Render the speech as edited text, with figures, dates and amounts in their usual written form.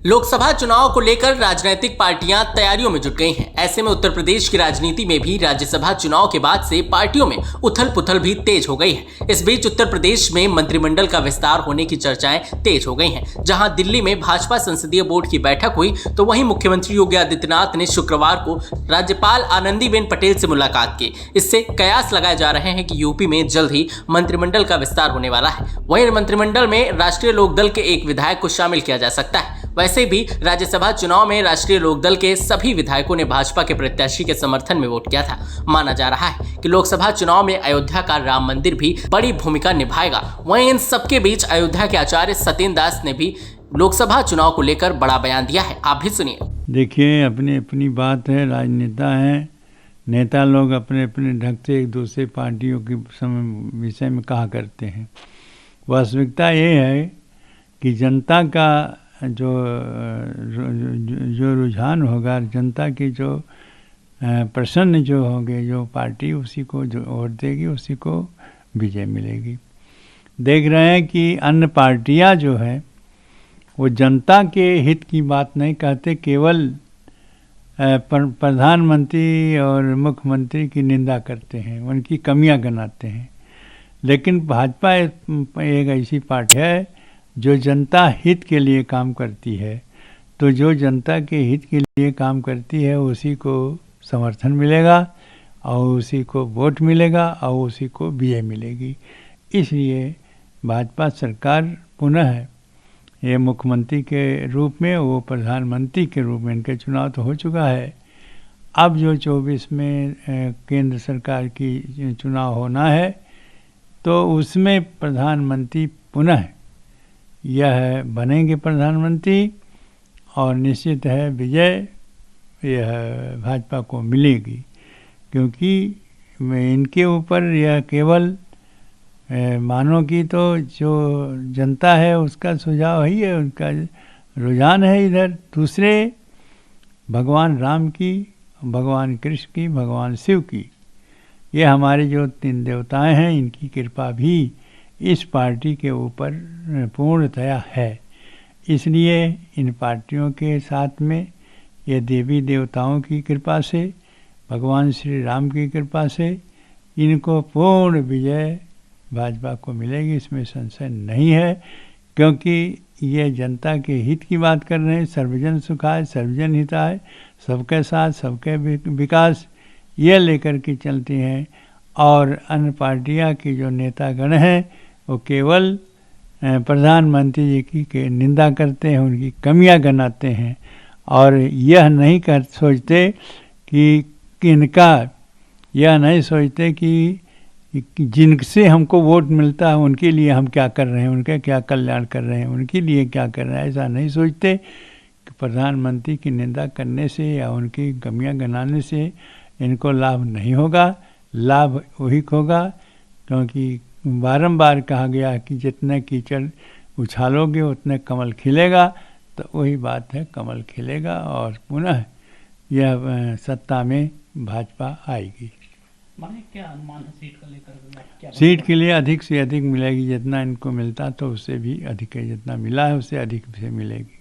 लोकसभा चुनाव को लेकर राजनीतिक पार्टियां तैयारियों में जुट गई हैं। ऐसे में उत्तर प्रदेश की राजनीति में भी राज्यसभा चुनाव के बाद से पार्टियों में उथल पुथल भी तेज हो गई है। इस बीच उत्तर प्रदेश में मंत्रिमंडल का विस्तार होने की चर्चाएं तेज हो गई हैं। जहां दिल्ली में भाजपा संसदीय बोर्ड की बैठक हुई, तो वहीं मुख्यमंत्री योगी आदित्यनाथ ने शुक्रवार को राज्यपाल आनंदीबेन पटेल से मुलाकात की। इससे कयास लगाए जा रहे हैं कि यूपी में जल्द ही मंत्रिमंडल का विस्तार होने वाला है। वहीं मंत्रिमंडल में राष्ट्रीय लोकदल के एक विधायक को शामिल किया जा सकता है। वैसे भी राज्यसभा चुनाव में राष्ट्रीय लोकदल के सभी विधायकों ने भाजपा के प्रत्याशी के समर्थन में वोट किया था। माना जा रहा है कि लोकसभा चुनाव में अयोध्या का राम मंदिर भी बड़ी भूमिका निभाएगा। वहीं इन सबके बीच अयोध्या के आचार्य सत्येंद्र दास ने भी लोकसभा चुनाव को लेकर बड़ा बयान दिया है। आप भी सुनिए। देखिए, अपनी अपनी बात है, राजनेता हैं, नेता लोग अपने अपने ढंग से एक दूसरे पार्टियों के विषय में कहा करते हैं। वास्तविकता ये है कि जनता का जो रुझान होगा, जनता की जो प्रसन्न जो होंगे, जो पार्टी उसी को जो वोट देगी उसी को विजय मिलेगी। देख रहे हैं कि अन्य पार्टियां जो है वो जनता के हित की बात नहीं कहते, केवल प्रधानमंत्री और मुख्यमंत्री की निंदा करते हैं, उनकी कमियां गिनाते हैं। लेकिन भाजपा एक ऐसी पार्टी है जो जनता हित के लिए काम करती है। तो जो जनता के हित के लिए काम करती है उसी को समर्थन मिलेगा और उसी को वोट मिलेगा और उसी को विजय मिलेगी। इसलिए भाजपा सरकार पुनः ये मुख्यमंत्री के रूप में, वो प्रधानमंत्री के रूप में, इनके चुनाव तो हो चुका है। अब जो 24 में केंद्र सरकार की चुनाव होना है, तो उसमें प्रधानमंत्री पुनः यह बनेंगे प्रधानमंत्री और निश्चित है विजय यह भाजपा को मिलेगी, क्योंकि इनके ऊपर यह केवल मानो कि तो जो जनता है उसका सुझाव ही है, उनका रुझान है इधर। दूसरे भगवान राम की, भगवान कृष्ण की, भगवान शिव की, ये हमारे जो 3 देवताएं हैं, इनकी कृपा भी इस पार्टी के ऊपर पूर्णतया है। इसलिए इन पार्टियों के साथ में ये देवी देवताओं की कृपा से, भगवान श्री राम की कृपा से इनको पूर्ण विजय भाजपा को मिलेगी, इसमें संशय नहीं है। क्योंकि ये जनता के हित की बात कर रहे हैं, सर्वजन सुखाय सर्वजन हिताय, सबके साथ सबके विकास, ये लेकर के चलती हैं। और अन्य पार्टियां की जो नेतागण हैं वो केवल प्रधानमंत्री जी की निंदा करते हैं, उनकी कमियां गिनाते हैं और यह नहीं सोचते कि यह नहीं सोचते कि जिनसे हमको वोट मिलता है उनके लिए हम क्या कर रहे हैं, उनका क्या कल्याण कर रहे हैं, उनके लिए क्या कर रहे हैं। ऐसा नहीं सोचते कि प्रधानमंत्री की निंदा करने से या उनकी कमियां गिनाने से इनको लाभ नहीं होगा। लाभ वही होगा, क्योंकि बारंबार कहा गया कि जितने कीचड़ उछालोगे उतने कमल खिलेगा। तो वही बात है, कमल खिलेगा और पुनः यह सत्ता में भाजपा आएगी। क्या अनुमान है सीट को लेकर? सीट के लिए अधिक से अधिक मिलेगी, जितना इनको मिलता तो उससे भी अधिक है, जितना मिला है उससे अधिक से मिलेगी।